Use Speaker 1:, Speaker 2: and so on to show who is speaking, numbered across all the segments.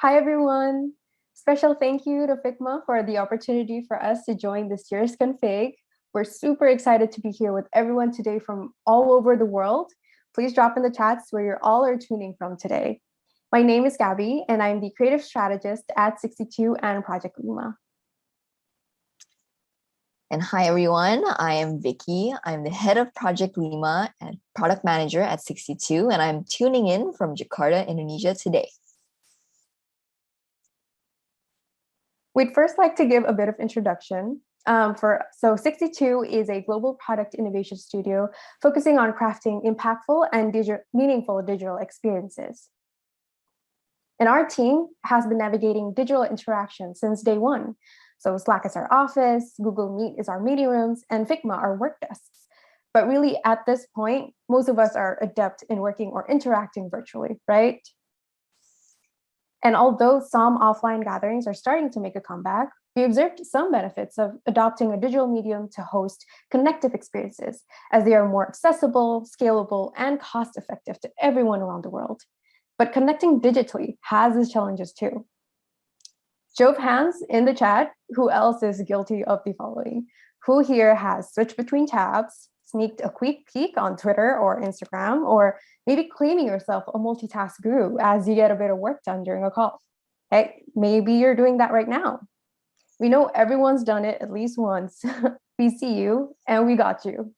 Speaker 1: Hi, everyone. Special thank you to Figma for the opportunity for us to join this year's config. We're super excited to be here with everyone today from all over the world. Please drop in the chats where you all are tuning from today. My name is Gabby, and I'm the creative strategist at 62 and Project Lima.
Speaker 2: And hi, everyone. I am Vicky. I'm the head of Project Lima and product manager at 62, and I'm tuning in from Jakarta, Indonesia today.
Speaker 1: We'd first like to give a bit of introduction. 62 is a global product innovation studio focusing on crafting impactful and meaningful digital experiences. And our team has been navigating digital interaction since day one. So Slack is our office, Google Meet is our meeting rooms, and Figma our work desks. But really, at this point, most of us are adept in working or interacting virtually, right? And although some offline gatherings are starting to make a comeback, we observed some benefits of adopting a digital medium to host connective experiences, as they are more accessible, scalable, and cost-effective to everyone around the world. But connecting digitally has its challenges too. Show of hands in the chat, who else is guilty of the following? Who here has switched between tabs, sneaked a quick peek on Twitter or Instagram, or maybe claiming yourself a multitask guru as you get a bit of work done during a call? Hey, maybe you're doing that right now. We know everyone's done it at least once. We see you and we got you.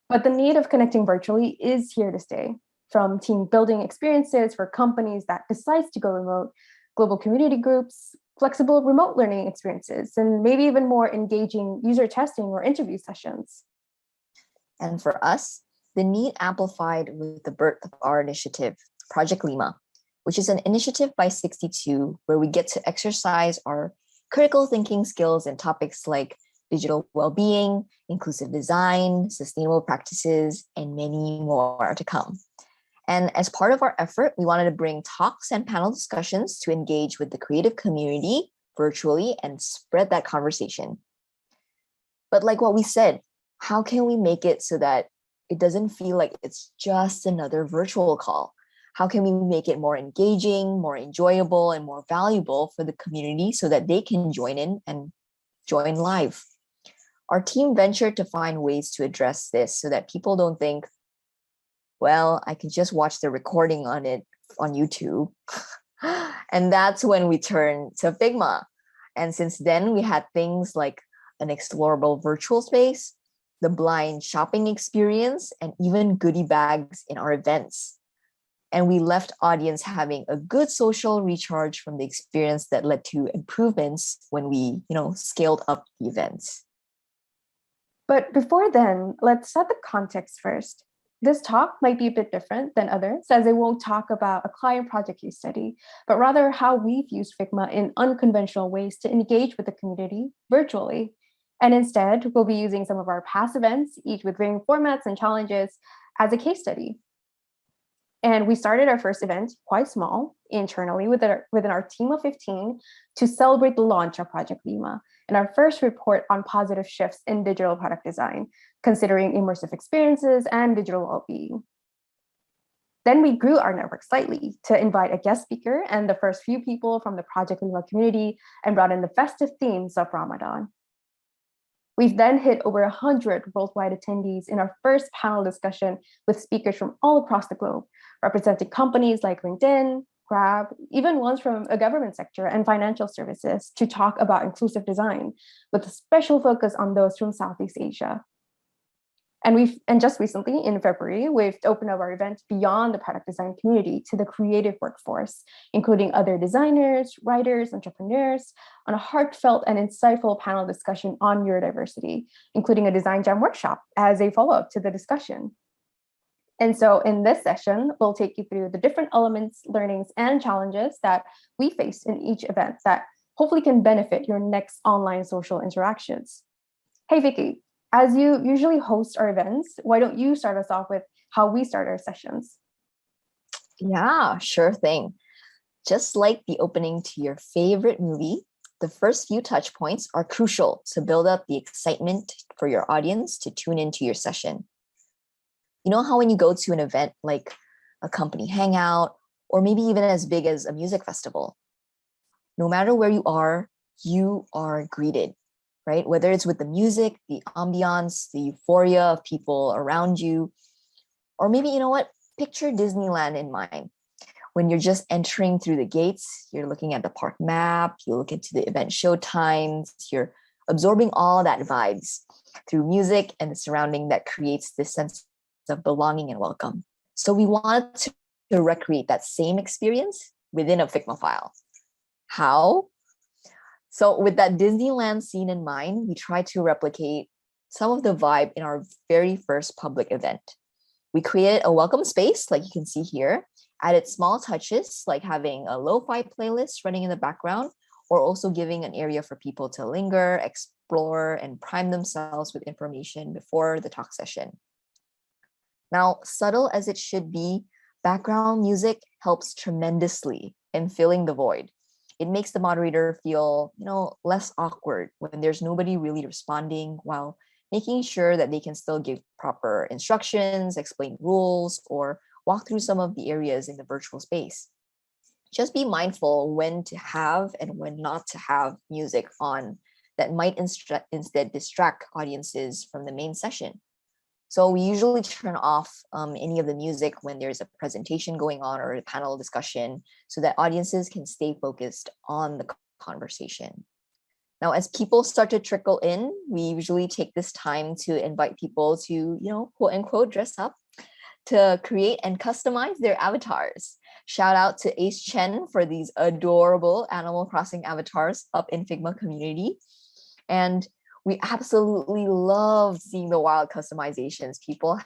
Speaker 1: But the need of connecting virtually is here to stay. From team building experiences for companies that decides to go remote, global community groups, flexible remote learning experiences, and maybe even more engaging user testing or interview sessions.
Speaker 2: And for us, the need amplified with the birth of our initiative, Project Lima, which is an initiative by 62 where we get to exercise our critical thinking skills in topics like digital well-being, inclusive design, sustainable practices, and many more to come. And as part of our effort, we wanted to bring talks and panel discussions to engage with the creative community virtually and spread that conversation. But like what we said, how can we make it so that it doesn't feel like it's just another virtual call? How can we make it more engaging, more enjoyable, and more valuable for the community so that they can join in and join live? Our team ventured to find ways to address this so that people don't think, well, I can just watch the recording on YouTube. And that's when we turned to Figma. And since then, we had things like an explorable virtual space, the blind shopping experience, and even goodie bags in our events. And we left audience having a good social recharge from the experience that led to improvements when we, scaled up the events.
Speaker 1: But before then, let's set the context first. This talk might be a bit different than others, as it won't talk about a client project case study, but rather how we've used Figma in unconventional ways to engage with the community virtually. And instead, we'll be using some of our past events, each with varying formats and challenges, as a case study. And we started our first event quite small, internally within our team of 15 to celebrate the launch of Project Lima and our first report on positive shifts in digital product design, considering immersive experiences and digital well-being. Then we grew our network slightly to invite a guest speaker and the first few people from the Project Lima community and brought in the festive themes of Ramadan. We've then hit over 100 worldwide attendees in our first panel discussion with speakers from all across the globe, representing companies like LinkedIn, Grab, even ones from a government sector and financial services to talk about inclusive design, with a special focus on those from Southeast Asia. And just recently, in February, we've opened up our event beyond the product design community to the creative workforce, including other designers, writers, entrepreneurs, on a heartfelt and insightful panel discussion on neurodiversity, including a design jam workshop as a follow-up to the discussion. And so in this session, we'll take you through the different elements, learnings, and challenges that we faced in each event that hopefully can benefit your next online social interactions. Hey, Vicky, as you usually host our events, why don't you start us off with how we start our sessions?
Speaker 2: Yeah, sure thing. Just like the opening to your favorite movie, the first few touch points are crucial to build up the excitement for your audience to tune into your session. You know how when you go to an event like a company hangout or maybe even as big as a music festival. No matter where you are greeted, right? Whether it's with the music, the ambiance, the euphoria of people around you, or maybe, you know what, picture Disneyland in mind. When you're just entering through the gates, you're looking at the park map, you look into the event show times, you're absorbing all that vibes through music and the surrounding that creates this sense of belonging and welcome. So we wanted to recreate that same experience within a Figma file. How? So with that Disneyland scene in mind, we tried to replicate some of the vibe in our very first public event. We created a welcome space, like you can see here, added small touches like having a lo-fi playlist running in the background, or also giving an area for people to linger, explore, and prime themselves with information before the talk session. Now, subtle as it should be, background music helps tremendously in filling the void. It makes the moderator feel, less awkward when there's nobody really responding, while making sure that they can still give proper instructions, explain rules, or walk through some of the areas in the virtual space. Just be mindful when to have and when not to have music on that might instead distract audiences from the main session. So we usually turn off any of the music when there's a presentation going on or a panel discussion so that audiences can stay focused on the conversation. Now, as people start to trickle in, we usually take this time to invite people to, quote unquote, dress up, to create and customize their avatars. Shout out to Ace Chen for these adorable Animal Crossing avatars up in Figma community. And we absolutely loved seeing the wild customizations people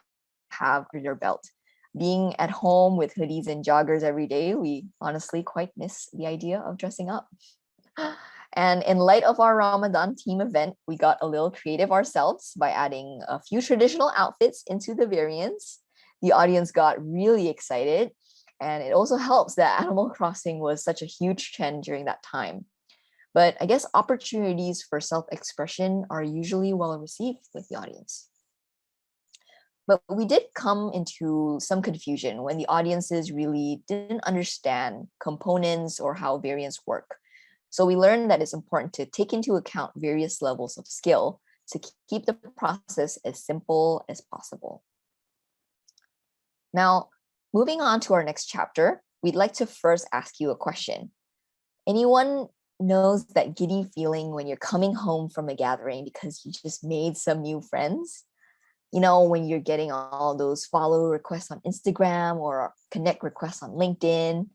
Speaker 2: have under their belt. Being at home with hoodies and joggers every day, we honestly quite miss the idea of dressing up. And in light of our Ramadan team event, we got a little creative ourselves by adding a few traditional outfits into the variants. The audience got really excited, and it also helps that Animal Crossing was such a huge trend during that time. But I guess opportunities for self-expression are usually well received with the audience. But we did come into some confusion when the audiences really didn't understand components or how variants work. So we learned that it's important to take into account various levels of skill to keep the process as simple as possible. Now, moving on to our next chapter, we'd like to first ask you a question. Anyone knows that giddy feeling when you're coming home from a gathering because you just made some new friends? When you're getting all those follow requests on Instagram or connect requests on LinkedIn.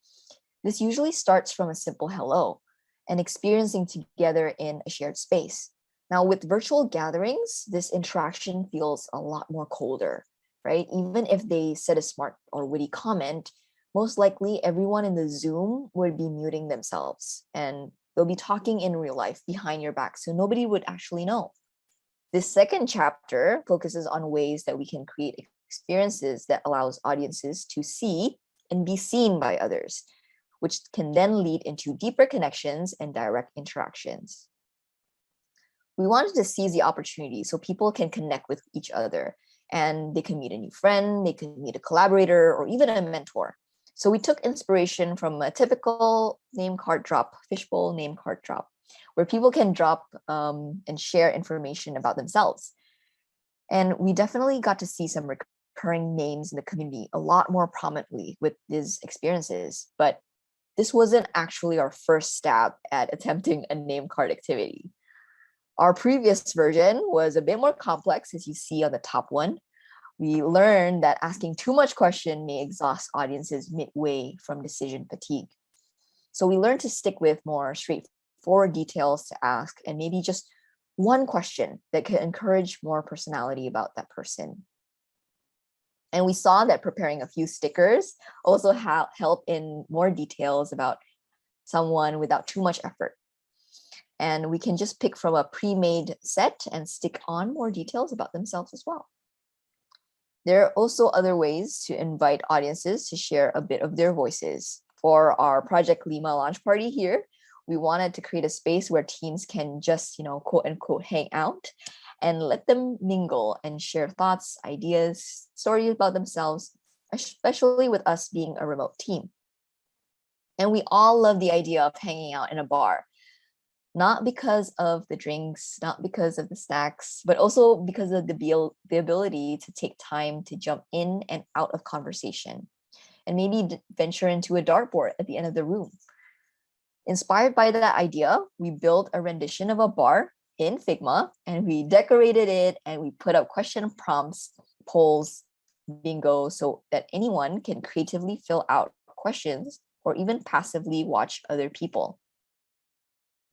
Speaker 2: This usually starts from a simple hello and experiencing together in a shared space. Now, with virtual gatherings, this interaction feels a lot more colder, right? Even if they said a smart or witty comment, most likely everyone in the Zoom would be muting themselves and they'll be talking in real life behind your back, so nobody would actually know. This second chapter focuses on ways that we can create experiences that allows audiences to see and be seen by others, which can then lead into deeper connections and direct interactions. We wanted to seize the opportunity so people can connect with each other and they can meet a new friend, they can meet a collaborator, or even a mentor. So we took inspiration from a typical name card drop, fishbowl name card drop, where people can drop and share information about themselves. And we definitely got to see some recurring names in the community a lot more prominently with these experiences. But this wasn't actually our first stab at attempting a name card activity. Our previous version was a bit more complex, as you see on the top one. We learned that asking too much question may exhaust audiences midway from decision fatigue. So we learned to stick with more straightforward details to ask and maybe just one question that could encourage more personality about that person. And we saw that preparing a few stickers also help in more details about someone without too much effort. And we can just pick from a pre-made set and stick on more details about themselves as well. There are also other ways to invite audiences to share a bit of their voices. For our Project Lima launch party here, we wanted to create a space where teams can just, quote unquote, hang out and let them mingle and share thoughts, ideas, stories about themselves, especially with us being a remote team. And we all love the idea of hanging out in a bar, not because of the drinks, not because of the snacks, but also because of the ability to take time to jump in and out of conversation and maybe venture into a dartboard at the end of the room. Inspired by that idea, we built a rendition of a bar in Figma and we decorated it and we put up question prompts, polls, bingo, so that anyone can creatively fill out questions or even passively watch other people.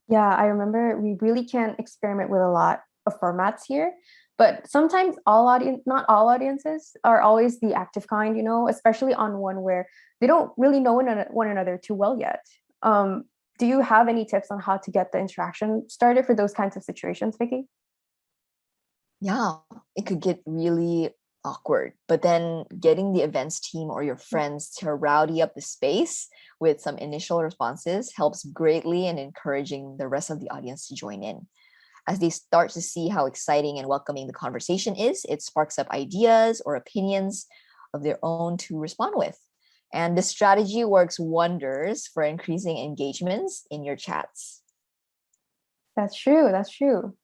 Speaker 1: Yeah, I remember we really can experiment with a lot of formats here, but sometimes not all audiences are always the active kind, especially on one where they don't really know one another too well yet. Um, do you have any tips on how to get the interaction started for those kinds of situations, Vicky?
Speaker 2: Yeah, it could get really awkward, but then getting the events team or your friends to rowdy up the space with some initial responses helps greatly in encouraging the rest of the audience to join in. As they start to see how exciting and welcoming the conversation is, it sparks up ideas or opinions of their own to respond with. And this strategy works wonders for increasing engagements in your chats.
Speaker 1: That's true. That's true.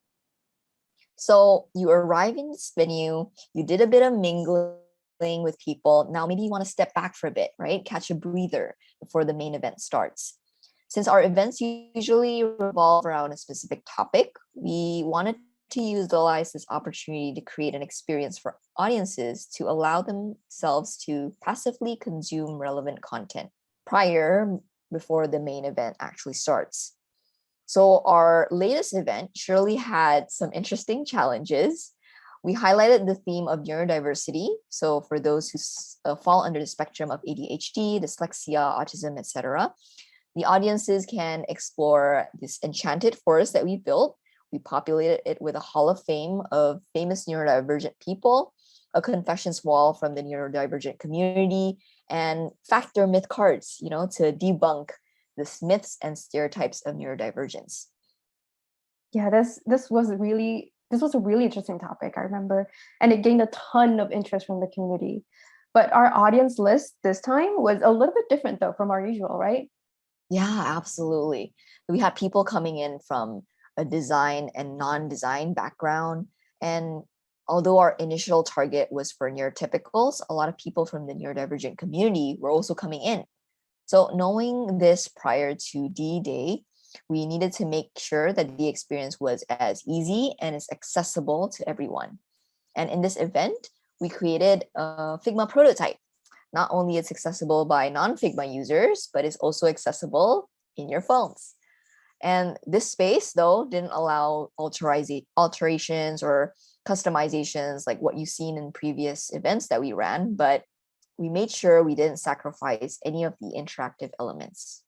Speaker 2: So you arrive in this venue, you did a bit of mingling with people. Now maybe you want to step back for a bit, right? Catch a breather before the main event starts. Since our events usually revolve around a specific topic, we wanted to utilize this opportunity to create an experience for audiences to allow themselves to passively consume relevant content before the main event actually starts. So our latest event surely had some interesting challenges. We highlighted the theme of neurodiversity. So for those who fall under the spectrum of ADHD, dyslexia, autism, etc., the audiences can explore this enchanted forest that we built. We populated it with a hall of fame of famous neurodivergent people, a confessions wall from the neurodivergent community, and fact or myth cards, to debunk the myths and stereotypes of neurodivergence.
Speaker 1: Yeah, this was a really interesting topic, I remember, and it gained a ton of interest from the community. But our audience list this time was a little bit different though from our usual, right?
Speaker 2: Yeah, absolutely. We had people coming in from a design and non-design background. And although our initial target was for neurotypicals, a lot of people from the neurodivergent community were also coming in. So knowing this prior to D-Day, we needed to make sure that the experience was as easy and as accessible to everyone. And in this event, we created a Figma prototype. Not only it's accessible by non-Figma users, but it's also accessible in your phones. And this space, though, didn't allow alterations or customizations like what you've seen in previous events that we ran, but we made sure we didn't sacrifice any of the interactive elements.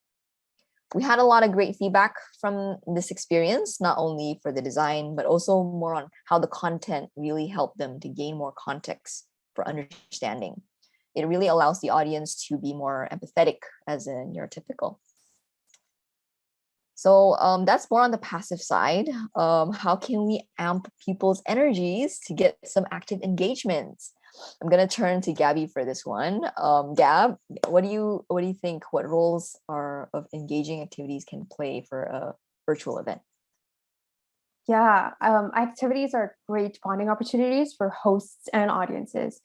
Speaker 2: We had a lot of great feedback from this experience, not only for the design, but also more on how the content really helped them to gain more context for understanding. It really allows the audience to be more empathetic as a neurotypical. So that's more on the passive side. How can we amp people's energies to get some active engagements? I'm gonna turn to Gabby for this one. Gab, what do you think? What roles of engaging activities can play for a virtual event?
Speaker 1: Yeah, activities are great bonding opportunities for hosts and audiences.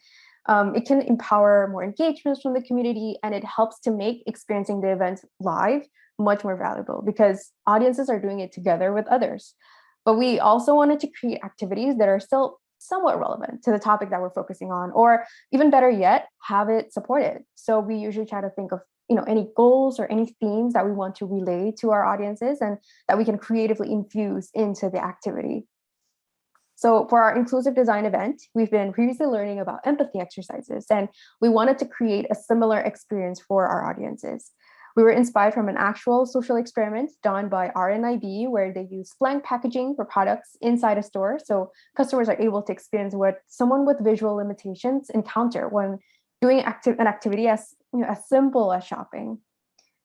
Speaker 1: It can empower more engagements from the community, and it helps to make experiencing the event live much more valuable because audiences are doing it together with others. But we also wanted to create activities that are still somewhat relevant to the topic that we're focusing on, or even better yet, have it supported. So we usually try to think of any goals or any themes that we want to relay to our audiences and that we can creatively infuse into the activity. So for our inclusive design event, we've been previously learning about empathy exercises, and we wanted to create a similar experience for our audiences. We were inspired from an actual social experiment done by RNIB, where they use blank packaging for products inside a store, so customers are able to experience what someone with visual limitations encounter when doing an activity as simple as shopping.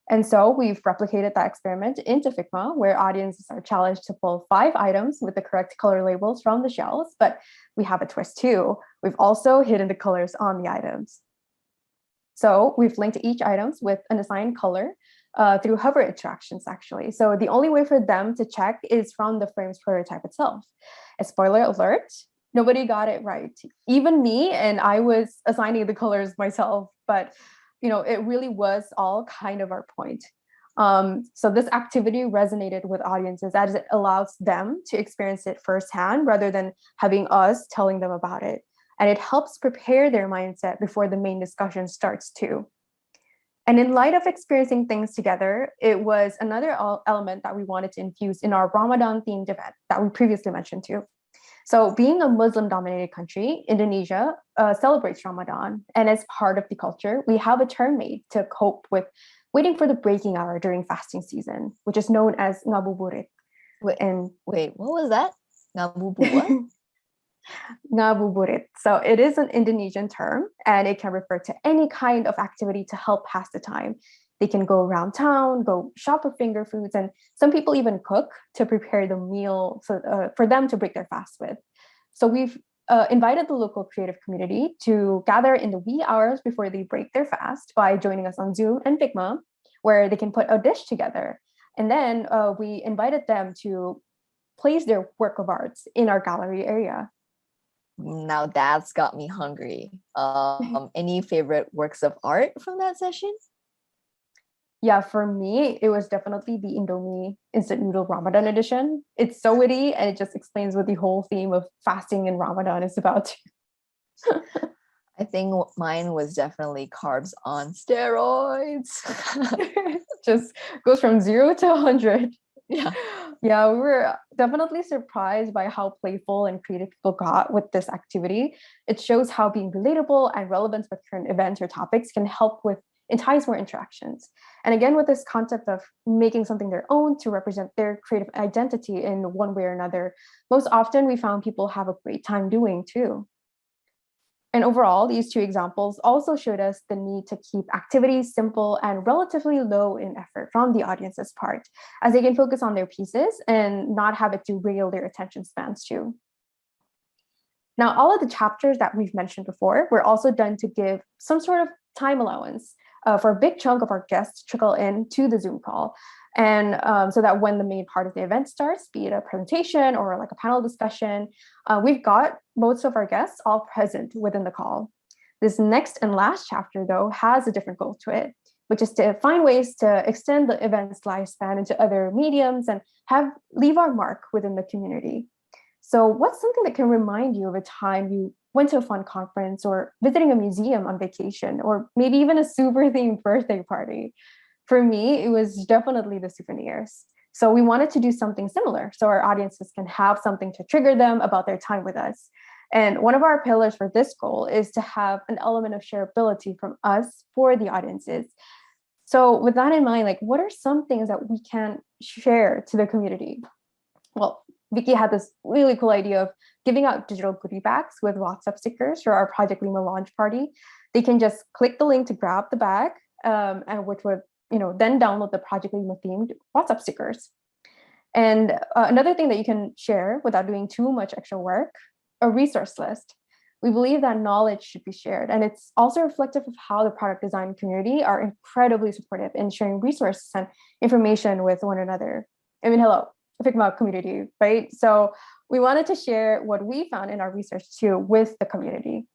Speaker 1: And so we've replicated that experiment into Figma, where audiences are challenged to pull 5 items with the correct color labels from the shelves. But we have a twist too. We've also hidden the colors on the items. So we've linked each items with an assigned color through hover interactions, actually. So the only way for them to check is from the frame's prototype itself. A spoiler alert, nobody got it right. Even me, and I was assigning the colors myself, but it really was all kind of our point. So this activity resonated with audiences as it allows them to experience it firsthand rather than having us telling them about it. And it helps prepare their mindset before the main discussion starts too. And in light of experiencing things together, it was another element that we wanted to infuse in our Ramadan themed event that we previously mentioned too. So being a Muslim dominated country, Indonesia celebrates Ramadan. And as part of the culture, we have a term made to cope with waiting for the breaking hour during fasting season, which is known as ngabuburit.
Speaker 2: Wait, what was that? Ngabuburit?
Speaker 1: Ngabuburit. So it is an Indonesian term, and it can refer to any kind of activity to help pass the time. They can go around town, go shop for finger foods, and some people even cook to prepare the meal for them to break their fast with. So we've invited the local creative community to gather in the wee hours before they break their fast by joining us on Zoom and Figma, where they can put a dish together. And then we invited them to place their work of arts in our gallery area.
Speaker 2: Now that's got me hungry. Any favorite works of art from that session?
Speaker 1: Yeah, for me, it was definitely the Indomie instant noodle Ramadan edition. It's so witty, and it just explains what the whole theme of fasting in Ramadan is about.
Speaker 2: I think mine was definitely carbs on steroids.
Speaker 1: Just goes from 0 to 100.
Speaker 2: Yeah.
Speaker 1: Yeah, we were definitely surprised by how playful and creative people got with this activity. It shows how being relatable and relevant with current events or topics can help with entice more interactions. And again, with this concept of making something their own to represent their creative identity in one way or another, most often we found people have a great time doing too. And overall, these two examples also showed us the need to keep activities simple and relatively low in effort from the audience's part, as they can focus on their pieces and not have it derail their attention spans too. Now, all of the chapters that we've mentioned before were also done to give some sort of time allowance for a big chunk of our guests to trickle in to the Zoom call. And so that when the main part of the event starts, be it a presentation or like a panel discussion, we've got most of our guests all present within the call. This next and last chapter, though, has a different goal to it, which is to find ways to extend the event's lifespan into other mediums and leave our mark within the community. So what's something that can remind you of a time you went to a fun conference or visiting a museum on vacation, or maybe even a super themed birthday party? For me, it was definitely the souvenirs. So we wanted to do something similar so our audiences can have something to trigger them about their time with us. And one of our pillars for this goal is to have an element of shareability from us for the audiences. So with that in mind, like, what are some things that we can share to the community? Well, Vicky had this really cool idea of giving out digital goodie bags with WhatsApp stickers for our Project Lima launch party. They can just click the link to grab the bag, and which would then download the Project Lima themed WhatsApp stickers. And another thing that you can share without doing too much extra work, a resource list. We believe that knowledge should be shared, and it's also reflective of how the product design community are incredibly supportive in sharing resources and information with one another. I mean, hello, Figma community, right? So we wanted to share what we found in our research too with the community.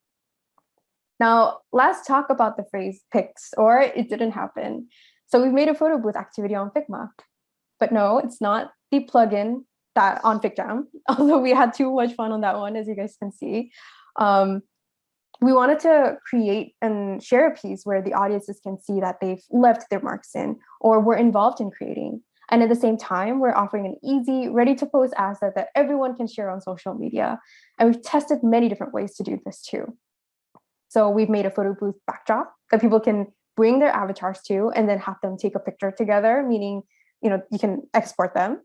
Speaker 1: Now, let's talk about the phrase pics or it didn't happen. So we've made a photo booth activity on Figma, but no, it's not the plugin that on FigJam, although we had too much fun on that one, as you guys can see. We wanted to create and share a piece where the audiences can see that they've left their marks in or were involved in creating. And at the same time, we're offering an easy, ready-to-post asset that everyone can share on social media. And we've tested many different ways to do this too. So we've made a photo booth backdrop that people can bring their avatars to and then have them take a picture together, meaning, you can export them.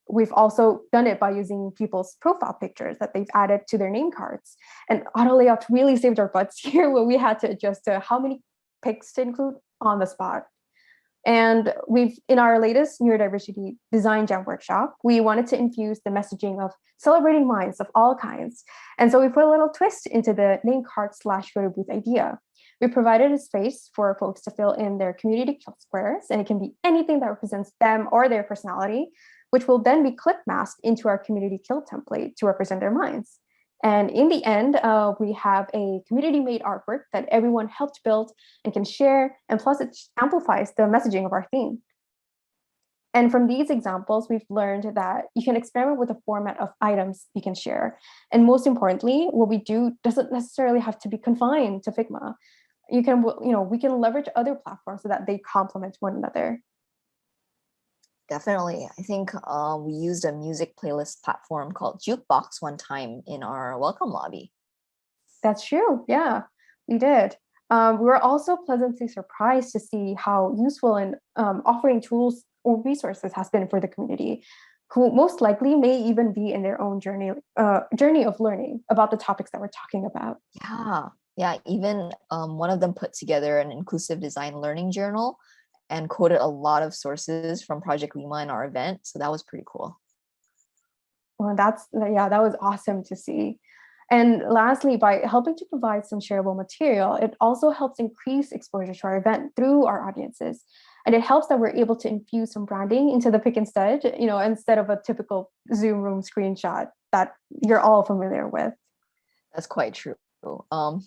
Speaker 1: We've also done it by using people's profile pictures that they've added to their name cards. And auto layout really saved our butts here where we had to adjust to how many pics to include on the spot. And in our latest neurodiversity design jam workshop, we wanted to infuse the messaging of celebrating minds of all kinds. And so we put a little twist into the name card / photo booth idea. We provided a space for folks to fill in their community squares, and it can be anything that represents them or their personality, which will then be clip masked into our community kill template to represent their minds. And in the end, we have a community-made artwork that everyone helped build and can share, and plus it amplifies the messaging of our theme. And from these examples, we've learned that you can experiment with a format of items you can share. And most importantly, what we do doesn't necessarily have to be confined to Figma. We can leverage other platforms so that they complement one another.
Speaker 2: Definitely. I think we used a music playlist platform called Jukebox one time in our welcome lobby.
Speaker 1: That's true. Yeah, we did. We were also pleasantly surprised to see how useful and offering tools or resources has been for the community, who most likely may even be in their own journey of learning about the topics that we're talking about.
Speaker 2: Yeah. Even one of them put together an inclusive design learning journal and quoted a lot of sources from Project Lima in our event. So that was pretty cool.
Speaker 1: Well, that was awesome to see. And lastly, by helping to provide some shareable material, it also helps increase exposure to our event through our audiences. And it helps that we're able to infuse some branding into the pick instead, instead of a typical Zoom room screenshot that you're all familiar with.
Speaker 2: That's quite true.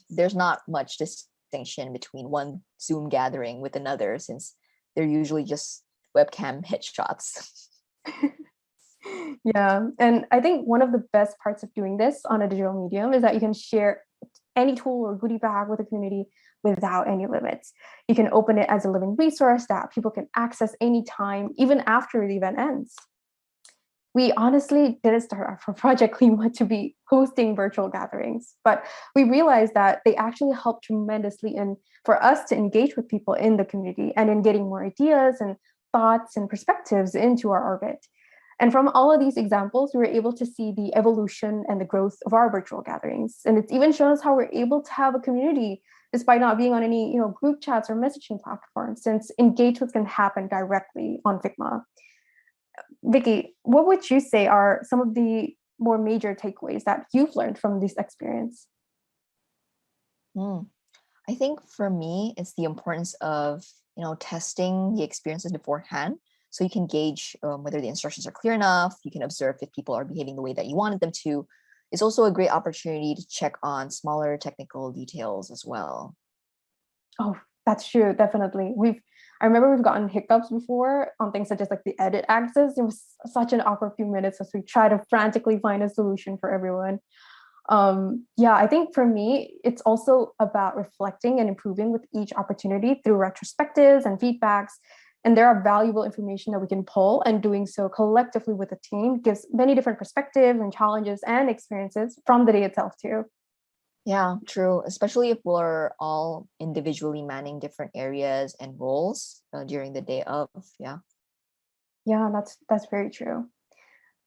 Speaker 2: There's not much distinction between one Zoom gathering with another, since they're usually just webcam headshots.
Speaker 1: Yeah, and I think one of the best parts of doing this on a digital medium is that you can share any tool or goodie bag with the community without any limits. You can open it as a living resource that people can access anytime, even after the event ends. We honestly didn't start our Project Lima to be hosting virtual gatherings, but we realized that they actually help tremendously for us to engage with people in the community and in getting more ideas and thoughts and perspectives into our orbit. And from all of these examples, we were able to see the evolution and the growth of our virtual gatherings. And it's even shown us how we're able to have a community despite not being on any group chats or messaging platforms, since engagements can happen directly on Figma. Vicky, what would you say are some of the more major takeaways that you've learned from this experience?
Speaker 2: I think for me, it's the importance of testing the experiences beforehand, so you can gauge whether the instructions are clear enough. You can observe if people are behaving the way that you wanted them to. It's also a great opportunity to check on smaller technical details as well.
Speaker 1: Oh, that's true. Definitely. I remember we've gotten hiccups before on things such as like the edit access. It was such an awkward few minutes as we try to frantically find a solution for everyone. I think for me, it's also about reflecting and improving with each opportunity through retrospectives and feedbacks. And there are valuable information that we can pull, and doing so collectively with the team gives many different perspectives and challenges and experiences from the day itself too.
Speaker 2: Yeah, true. Especially if we're all individually manning different areas and roles during the day of. Yeah.
Speaker 1: Yeah, that's very true.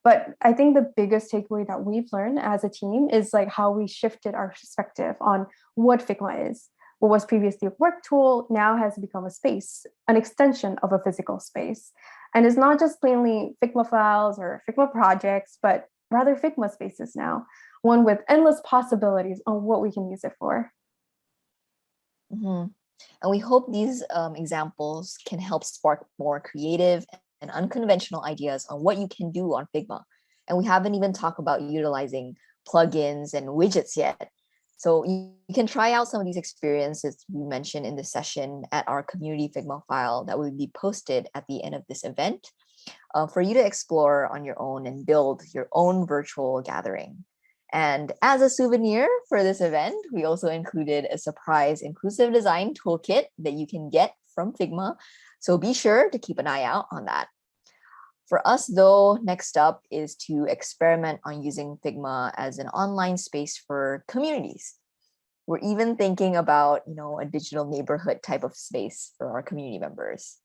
Speaker 1: But I think the biggest takeaway that we've learned as a team is like how we shifted our perspective on what Figma is. What was previously a work tool now has become a space, an extension of a physical space. And it's not just plainly Figma files or Figma projects, but rather Figma spaces now, one with endless possibilities on what we can use it for.
Speaker 2: And we hope these examples can help spark more creative and unconventional ideas on what you can do on Figma. And we haven't even talked about utilizing plugins and widgets yet. So you can try out some of these experiences we mentioned in this session at our community Figma file that will be posted at the end of this event for you to explore on your own and build your own virtual gathering. And as a souvenir for this event, we also included a surprise inclusive design toolkit that you can get from Figma. So be sure to keep an eye out on that. For us, though, next up is to experiment on using Figma as an online space for communities. We're even thinking about, a digital neighborhood type of space for our community members.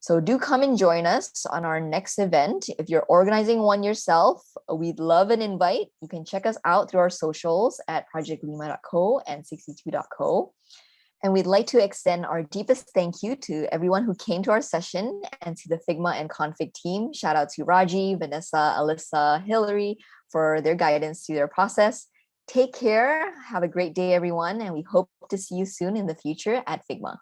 Speaker 2: So do come and join us on our next event. If you're organizing one yourself, we'd love an invite. You can check us out through our socials at projectlima.co and 62.co. And we'd like to extend our deepest thank you to everyone who came to our session and to the Figma and Config team. Shout out to Raji, Vanessa, Alyssa, Hillary for their guidance through their process. Take care. Have a great day, everyone. And we hope to see you soon in the future at Figma.